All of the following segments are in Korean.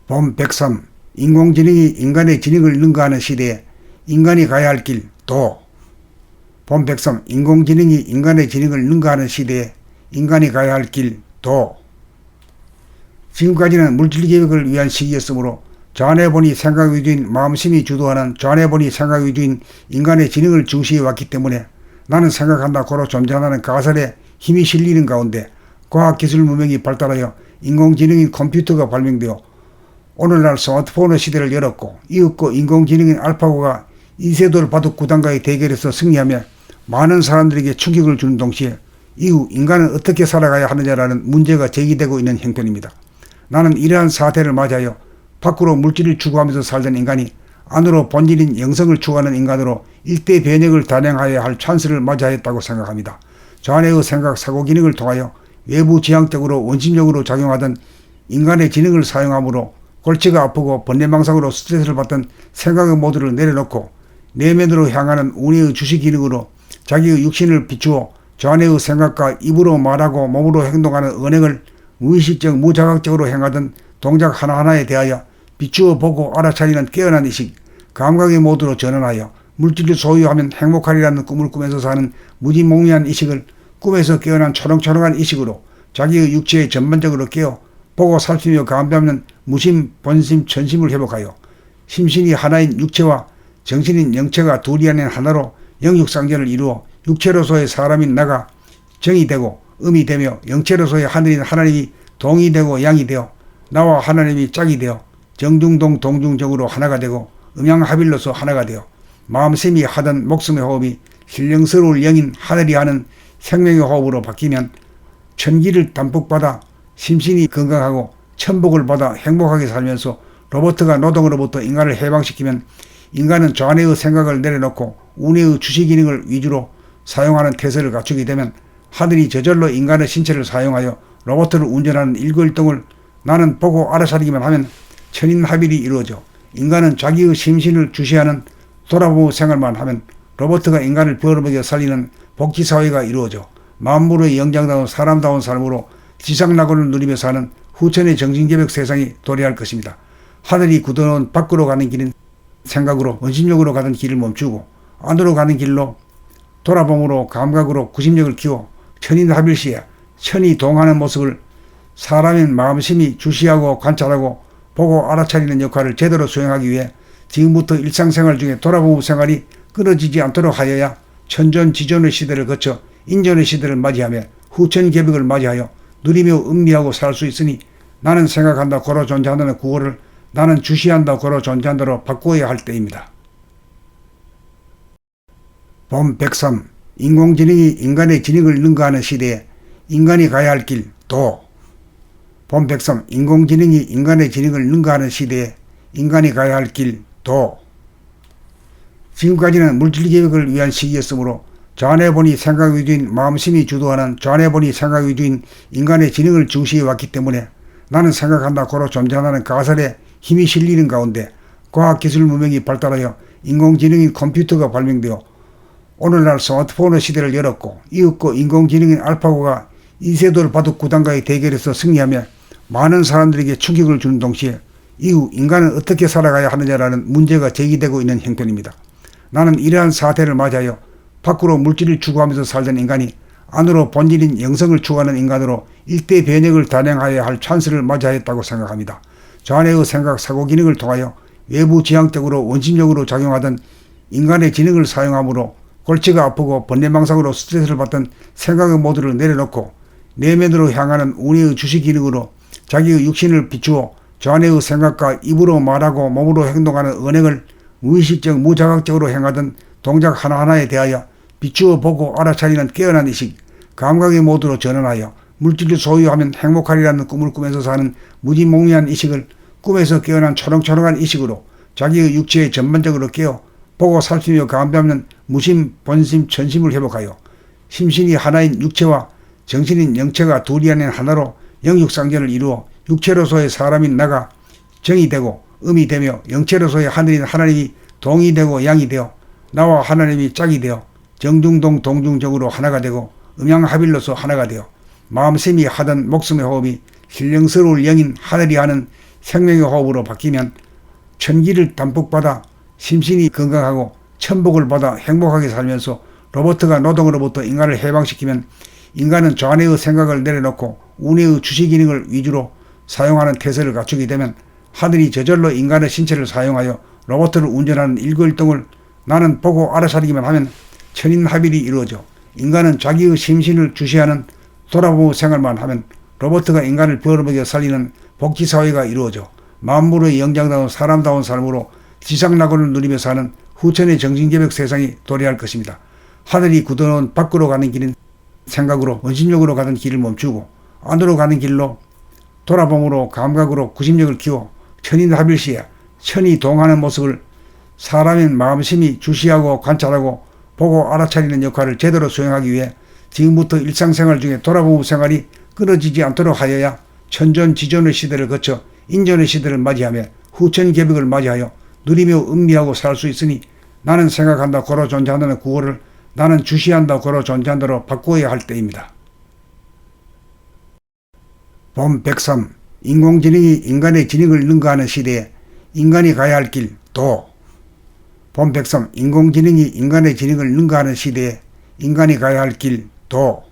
본 103. 인공지능이 인간의 지능을 능가하는 시대에 인간이 가야 할 길 도. 본 103. 인공지능이 인간의 지능을 능가하는 시대에 인간이 가야 할 길 도. 지금까지는 물질계획을 위한 시기였으므로 좌뇌본이 생각 위주인 마음심이 주도하는 좌뇌본이 생각 위주인 인간의 지능을 중시해 왔기 때문에 나는 생각한다 고로 존재한다는 가설에 힘이 실리는 가운데 과학기술 문명이 발달하여 인공지능인 컴퓨터가 발명되어 오늘날 스마트폰의 시대를 열었고, 이윽고 인공지능인 알파고가 이세돌 바둑 구단과의 대결에서 승리하며 많은 사람들에게 충격을 주는 동시에 이후 인간은 어떻게 살아가야 하느냐라는 문제가 제기되고 있는 형편입니다. 나는 이러한 사태를 맞이하여 밖으로 물질을 추구하면서 살던 인간이 안으로 본질인 영성을 추구하는 인간으로 일대 변혁을 단행하여야 할 찬스를 맞이하였다고 생각합니다. 좌뇌의 생각 사고 기능을 통하여 외부 지향적으로 원심력으로 작용하던 인간의 지능을 사용함으로 골치가 아프고 번뇌망상으로 스트레스를 받던 생각의 모드를 내려놓고 내면으로 향하는 운해의 주시 기능으로 자기의 육신을 비추어 좌뇌의 생각과 입으로 말하고 몸으로 행동하는 언행을 무의식적 무자각적으로 행하던 동작 하나하나에 대하여 비추어 보고 알아차리는 깨어난 의식, 감각의 모드로 전환하여 물질을 소유하면 행복하리라는 꿈을 꾸면서 사는 무지몽리한 의식을 꿈에서 깨어난 초롱초롱한 의식으로 자기의 육체에 전반적으로 깨어 보고 살피며 감지하는 무심, 본심, 천심을 회복하여 심신이 하나인 육체와 정신인 영체가 둘이 아닌 하나로 영육상전을 이루어 육체로서의 사람인 나가 정이 되고 음이 되며 영체로서의 하늘인 하나님이 동이 되고 양이 되어 나와 하나님이 짝이 되어 정중동 동중정으로 하나가 되고 음양합일로서 하나가 되어 마음샘이 하던 목숨의 호흡이 신령스러울 영인 하늘이 하는 생명의 호흡으로 바뀌면 천기를 담뿍받아 심신이 건강하고 천복을 받아 행복하게 살면서 로봇가 노동으로부터 인간을 해방시키면 인간은 좌뇌의 생각을 내려놓고 우뇌의 주시 기능을 위주로 사용하는 태세를 갖추게 되면 하늘이 저절로 인간의 신체를 사용하여 로봇을 운전하는 일거일동을 나는 보고 알아차리기만 하면 천인합일이 이루어져 인간은 자기의 심신을 주시하는 돌아보고 생활만 하면 로봇가 인간을 벌어먹여 살리는 복지사회가 이루어져 만물의 영장다운 사람다운 삶으로 지상낙원을 누리며 사는 후천의 정신개벽 세상이 도래할 것입니다. 하늘이 굳어놓은 밖으로 가는 길인 생각으로 원심력으로 가던 길을 멈추고 안으로 가는 길로 돌아봄으로 감각으로 구심력을 키워 천인합일시에 천이 동하는 모습을 사람인 마음심이 주시하고 관찰하고 보고 알아차리는 역할을 제대로 수행하기 위해 지금부터 일상생활 중에 돌아보는 생활이 끊어지지 않도록 하여야 천전지존의 시대를 거쳐 인전의 시대를 맞이하며 후천개벽을 맞이하여 누리며 음미하고 살 수 있으니 나는 생각한다 고로 존재한다는 구호를 나는 주시한다 고로 존재한다로 바꾸어야 할 때입니다. 본 103. 인공지능이 인간의 지능을 능가하는 시대에 인간이 가야 할 길 도. 본 103. 인공지능이 인간의 지능을 능가하는 시대에 인간이 가야 할 길 도. 지금까지는 물질계획을 위한 시기였으므로 좌뇌본이 생각 위주인 마음심이 주도하는 좌뇌본이 생각 위주인 인간의 지능을 중시해 왔기 때문에 나는 생각한다 고로 존재한다는 가설에 힘이 실리는 가운데 과학기술 문명이 발달하여 인공지능인 컴퓨터가 발명되어 오늘날 스마트폰의 시대를 열었고, 이윽고 인공지능인 알파고가 이세돌 바둑 구단과의 대결에서 승리하며 많은 사람들에게 충격을 주는 동시에 이후 인간은 어떻게 살아가야 하느냐라는 문제가 제기되고 있는 형편입니다. 나는 이러한 사태를 맞이하여 밖으로 물질을 추구하면서 살던 인간이 안으로 본질인 영성을 추구하는 인간으로 일대 변혁을 단행하여야 할 찬스를 맞이하였다고 생각합니다. 좌뇌의 생각 사고 기능을 통하여 외부 지향적으로 원심력으로 작용하던 인간의 지능을 사용함으로 골치가 아프고 번뇌망상으로 스트레스를 받던 생각의 모드를 내려놓고 내면으로 향하는 운해의 주시 기능으로 자기의 육신을 비추어 좌뇌의 생각과 입으로 말하고 몸으로 행동하는 언행을 무의식적 무자각적으로 행하던 동작 하나하나에 대하여 비추어 보고 알아차리는 깨어난 의식, 감각의 모드로 전환하여 물질을 소유하면 행복하리라는 꿈을 꾸면서 사는 무지몽리한 의식을 꿈에서 깨어난 초롱초롱한 의식으로 자기의 육체에 전반적으로 깨어 보고 살피며 감지하는 무심, 본심, 천심을 회복하여 심신이 하나인 육체와 정신인 영체가 둘이 아닌 하나로 영육상전을 이루어 육체로서의 사람인 나가 정이 되고 음이 되며 영체로서의 하늘인 하나님이 동이 되고 양이 되어 나와 하나님이 짝이 되어 정중동 동중정으로 하나가 되고 음양합일로서 하나가 되어 마음샘이 하던 목숨의 호흡이 신령스러울 영인 하늘이 하는 생명의 호흡으로 바뀌면 천기를 담뿍 받아 심신이 건강하고 천복을 받아 행복하게 살면서 로봇가 노동으로부터 인간을 해방시키면 인간은 좌뇌의 생각을 내려놓고 우뇌의 주시 기능을 위주로 사용하는 태세를 갖추게 되면 하늘이 저절로 인간의 신체를 사용하여 로봇을 운전하는 일거일동을 나는 보고 알아차리기만 하면 천인합일이 이루어져 인간은 자기의 심신을 주시하는 돌아보는 생활만 하면 로봇가 인간을 벌어먹여 살리는 복지사회가 이루어져 만물의 영장다운 사람다운 삶으로 지상낙원을 누리며 사는 후천의 정신개벽 세상이 도래할 것입니다. 하늘이 굳어놓은 밖으로 가는 길은 생각으로 원심력으로 가던 길을 멈추고 안으로 가는 길로 돌아봄으로 감각으로 구심력을 키워 천인합일시에 천이 동하는 모습을 사람인 마음심이 주시하고 관찰하고 보고 알아차리는 역할을 제대로 수행하기 위해 지금부터 일상생활 중에 돌아보는 생활이 끊어지지 않도록 하여야 천전지존의 시대를 거쳐 인전의 시대를 맞이하며 후천개벽을 맞이하여 누리며 음미하고 살 수 있으니 나는 생각한다 고로 존재한다는 구호를 나는 주시한다 고로 존재한다로 바꾸어야 할 때입니다. 봄 103. 인공지능이 인간의 지능을 능가하는 시대에 인간이 가야 할 길 도. 봄 103. 인공지능이 인간의 지능을 능가하는 시대에 인간이 가야 할 길 도.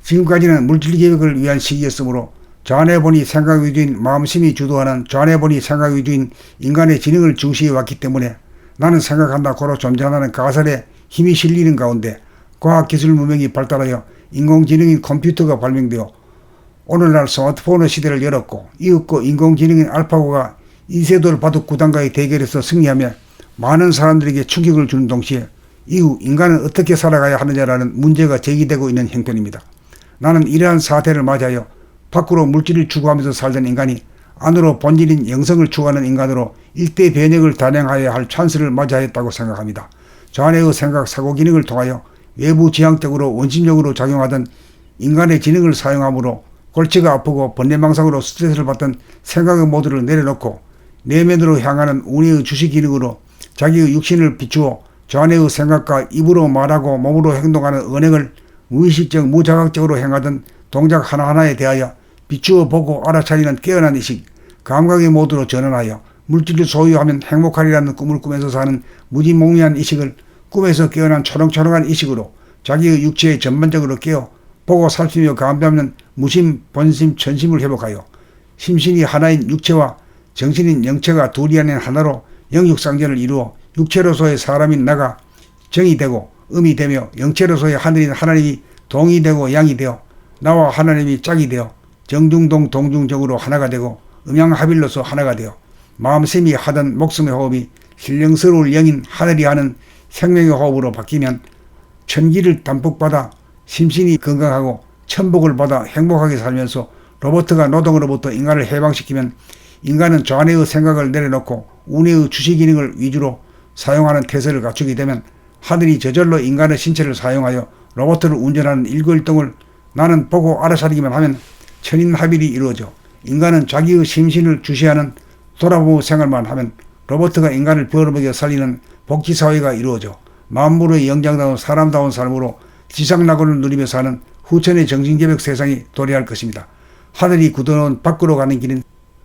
지금까지는 물질개혁을 위한 시기였으므로 좌뇌본이 생각 위주인 마음심이 주도하는 좌뇌본이 생각 위주인 인간의 지능을 중시해 왔기 때문에 나는 생각한다 고로 존재한다는 가설에 힘이 실리는 가운데 과학기술 문명이 발달하여 인공지능인 컴퓨터가 발명되어 오늘날 스마트폰의 시대를 열었고 이윽고 인공지능인 알파고가 이세돌 바둑 구단과의 대결에서 승리하며 많은 사람들에게 충격을 주는 동시에 이후 인간은 어떻게 살아가야 하느냐라는 문제가 제기되고 있는 형편입니다. 나는 이러한 사태를 맞이하여 밖으로 물질을 추구하면서 살던 인간이 안으로 본질인 영성을 추구하는 인간으로 일대 변혁을 단행하여야 할 찬스를 맞이하였다고 생각합니다. 좌뇌의 생각 사고 기능을 통하여 외부 지향적으로 원심력으로 작용하던 인간의 지능을 사용함으로 골치가 아프고 번뇌망상으로 스트레스를 받던 생각의 모드를 내려놓고 내면으로 향하는 우뇌의 주시 기능으로 자기의 육신을 비추어 좌뇌의 생각과 입으로 말하고 몸으로 행동하는 언행을 무의식적 무자각적으로 행하던 동작 하나하나에 대하여 비추어 보고 알아차리는 깨어난 의식, 감각의 모드로 전환하여 물질을 소유하면 행복하리라는 꿈을 꾸면서 사는 무지몽리한 의식을 꿈에서 깨어난 초롱초롱한 의식으로 자기의 육체에 전반적으로 깨어 보고 살피며 감지하는 무심, 본심, 천심을 회복하여 심신이 하나인 육체와 정신인 영체가 둘이 아닌 하나로 영육상전을 이루어 육체로서의 사람인 나가 정이 되고 음이 되며 영체로서의 하늘인 하나님이 동이 되고 양이 되어 나와 하나님이 짝이 되어 정중동 동중적으로 하나가 되고 음양합일로서 하나가 되어 마음심이 하던 목숨의 호흡이 신령스러울 영인 하늘이 하는 생명의 호흡으로 바뀌면 천기를 담뿍 받아 심신이 건강하고 천복을 받아 행복하게 살면서 로봇가 노동으로부터 인간을 해방시키면 인간은 좌뇌의 생각을 내려놓고 우뇌의 주시 기능을 위주로 사용하는 태세를 갖추게 되면 하늘이 저절로 인간의 신체를 사용하여 로봇을 운전하는 일거일동을 나는 보고 알아차리기만 하면 천인합일이 이루어져 인간은 자기의 심신을 주시하는 돌아보는 생활만 하면 로봇가 인간을 벌어먹여 살리는 복지사회가 이루어져 만물의 영장다운 사람다운 삶으로 지상낙원을 누리며 사는 후천의 정신개벽 세상이 도래할 것입니다. 하늘이 굳어놓은 밖으로 가는 길은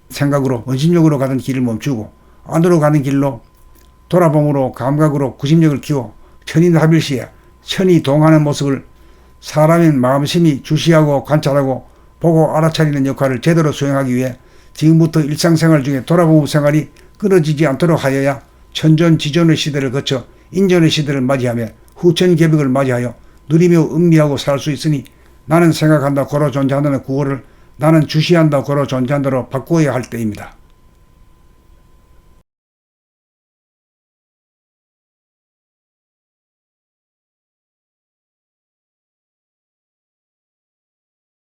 생각으로 원심력으로 가던 길을 멈추고 안으로 가는 길로 돌아봄으로 감각으로 구심력을 키워 천인합일시에 천이 동하는 모습을 사람인 마음심이 주시하고 관찰하고 보고 알아차리는 역할을 제대로 수행하기 위해 지금부터 일상생활 중에 돌아보는 생활이 끊어지지 않도록 하여야 천전지존의 시대를 거쳐 인전의 시대를 맞이하며 후천개벽을 맞이하여 누리며 음미하고 살 수 있으니 나는 생각한다 고로 존재한다는 구호를 나는 주시한다 고로 존재한다로 바꾸어야 할 때입니다.